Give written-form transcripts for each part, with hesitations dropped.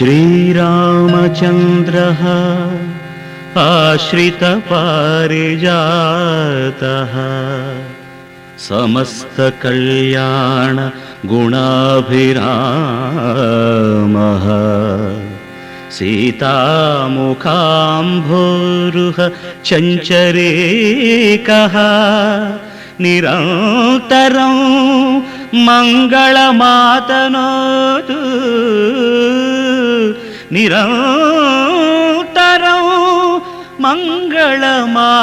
श्रीरामचन्द्रः आश्रितपारिजातः समस्तकल्याण गुणाभिरामः सीतामुखाम्भोरुह चञ्चरीकः निरन्तरं मङ्गलमातनोतु निरन्तरं मङ्गलमातनोतु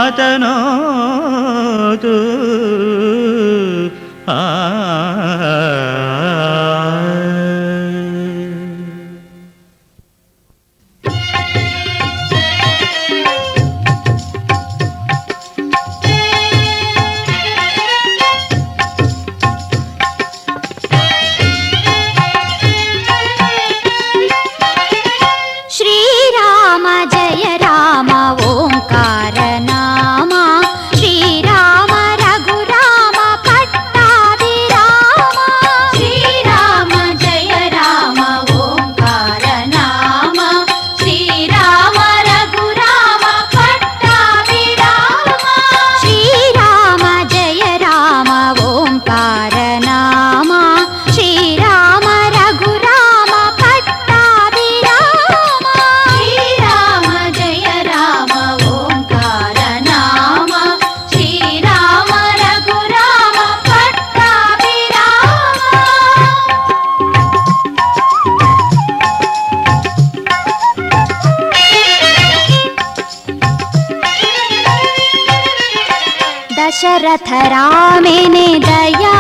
दशरथ रामेने दया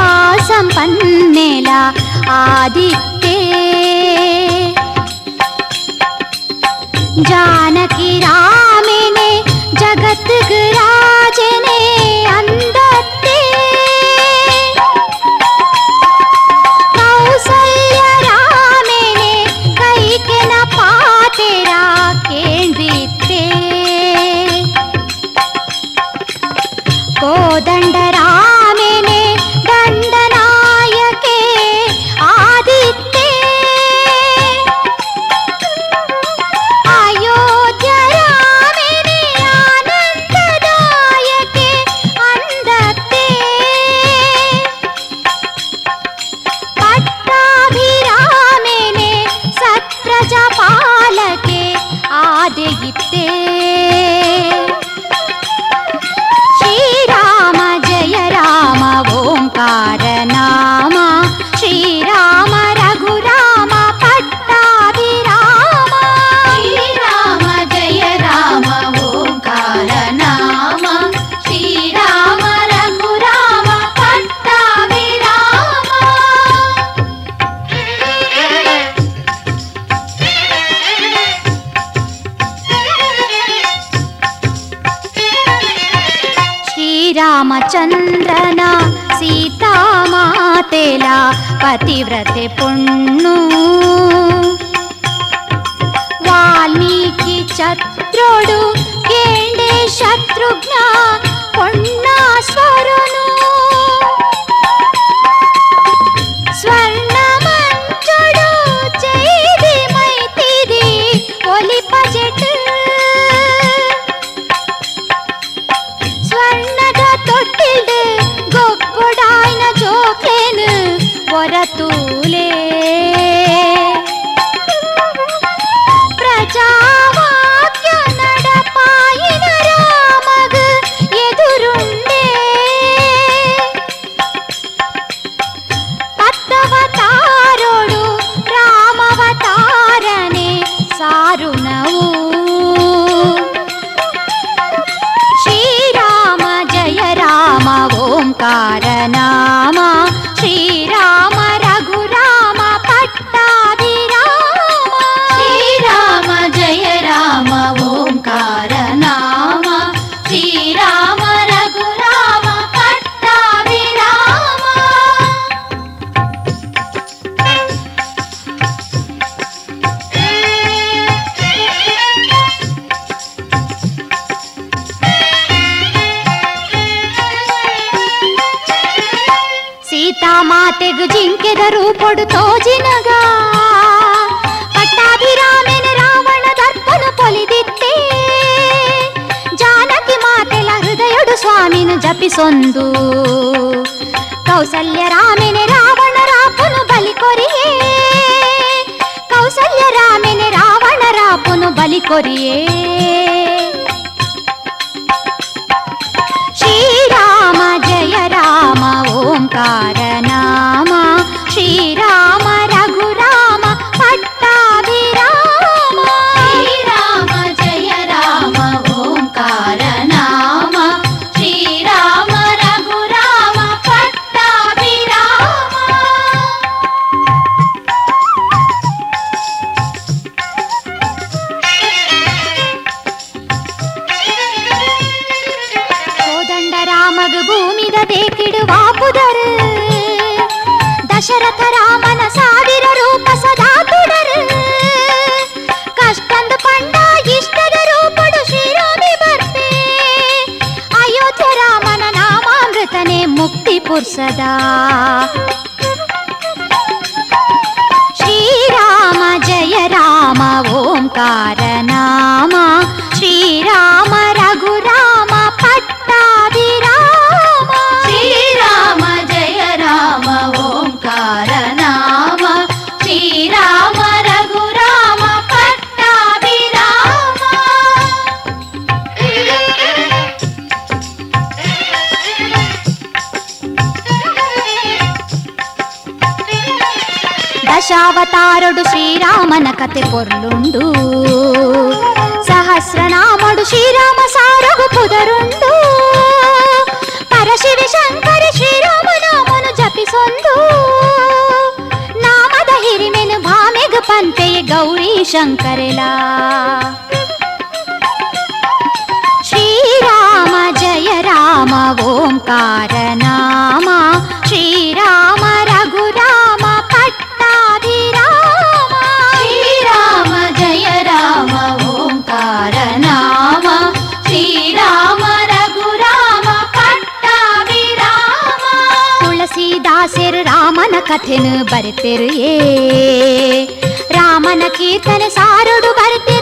संपन्नेला आदित्ये जानकी रामेने जगत राजने अंदत्ते कौसल्य रामेने कैकेन पातेरा केंद्रित्ते कोदंड रामेने दंडनायके आदित्ये अयोध्य रामेने आनंददायके अंदत्ते पट्टाभिरामेने सत्प्रजापालके आदित्ये ओंकार नाम श्रीराम रघुराम पट्टाभिराम श्रीराम जय राम ओंकार नाम श्रीराम रघुराम पट्टाभिराम श्रीरामचंद्रना सीता मातेला पतिव्रते पुण्णु वाल्मीकि चत्रोडु केंडे शत्रुघ्न पुण्णा स्वरुनु स्वर्ण मंचुडु चैदि मैतिरि ओलिपजेट स्वर्णद तोट्टिल्डु गोप्पोडायन जोक्लेन वरतूले प्रजावाक्य नडपायिन रामग एदुरुंडे तत्तवतारोडु रामवतारने सारुनवु श्रीराम जय राम ओंकार नाम श्रीराम रघुराम पट्टाभिराम श्रीराम जय राम ओंकार नाम श्रीराम रघुराम पट्टाभिराम सीता मातेगु जिंकेदरु पोडु तोजिनगा पट्टाभिराम ಸ್ವಾಮಿನ ಜಪಿಸೊಂದು ಕೌಸಲ್ಯ ರಾಮೆನೆ ರಾವಣ ರಾಪುನು ಬಲಿ ಕೊರಿಯೇ ಕೌಸಲ್ಯ ರಾಮೆನೆ ರಾವಣ ರಾಪುನು ಬಲಿ ಕೊರಿಯೇ ಶ್ರೀರಾಮ ಜಯ ರಾಮ ಓಂಕಾರ ನಾಮ ಶ್ರೀರಾಮ ರಘುರಾಮ ಪಟ್ಟಾಭಿರಾಮ ಶ್ರೀರಾಮ ಜಯ ರಾಮ ಓಂಕಾರ ನಾಮ ಶ್ರೀರಾಮ ರಘುರಾಮ ಪಟ್ಟಾಭಿರಾಮ ಕೋದಂಡ ರಾಮಗ ಭೂಮಿದ ದೇಕಿಡುವಾಪುದರು ದಶರಥ ರಾಮನ ಸಾವಿರ ರೂಪ ಸದಾ ತುಡರು ಕಷ್ಟಂದು ಪಂಡ ಇಷ್ಟದ ರೂಪಡು ಶ್ರೀರಾಮಿ ಬರ್ಪೆ ಅಯೋಧ್ಯ ರಾಮನ ನಾಮಾಮೃತನೆ ಮುಕ್ತಿ ಪುರ್ಸದ ಶ್ರೀರಾಮ ಜಯ ರಾಮ ಓಂಕಾರ ನಾಮ ಶ್ರೀರಾಮ ರಘುರಾಮ ಪಟ್ಟಾಭಿರಾಮ ಶ್ರೀರಾಮ ಜಯ ರಾಮ ಓಂಕಾರ ನಾಮ ಶ್ರೀರಾಮ ರಘುರಾಮ ಪಟ್ಟಾಭಿರಾಮ ದಶಾವತಾರಡು ಶ್ರೀರಾಮನ ಕತೆ ಪೊರ್ಲುಂಡು ಸಹಸ್ರನಾಮಡು ಶ್ರೀರಾಮ ಸಾರಗು ಪುದರುಂಡು ಪರಶಿವ ಶಂಕರ ಶ್ರೀರಾಮ ನಾಮನು ಜಪಿಸೊಂದು ನಾಮದ ಹಿರಿಮೆನು ಭಾಮೆಗ ಪಂತೆಯ ಗೌರಿ ಶಂಕರೆಲ ಶ್ರೀರಾಮ ಜಯ ರಾಮ ಓಂಕಾರ ನಾಮ ಶ್ರೀರಾಮ ರಘುರಾಮ ಪಟ್ಟಾಭಿರಾಮ ಶ್ರೀರಾಮ ಜಯ ರಾಮ ಓಂಕಾರ ನಾಮ ಶ್ರೀರಾಮ ರಘುರಾಮ ಪಟ್ಟಾಭಿರಾಮ ತುಳಸಿದಾಸರು ರಾಮನ ಕಥೆನು ಬರೆತಿರು ರಾಮನ ಕೀರ್ತನೆ ಸಾರಡು ಬರೆತೆ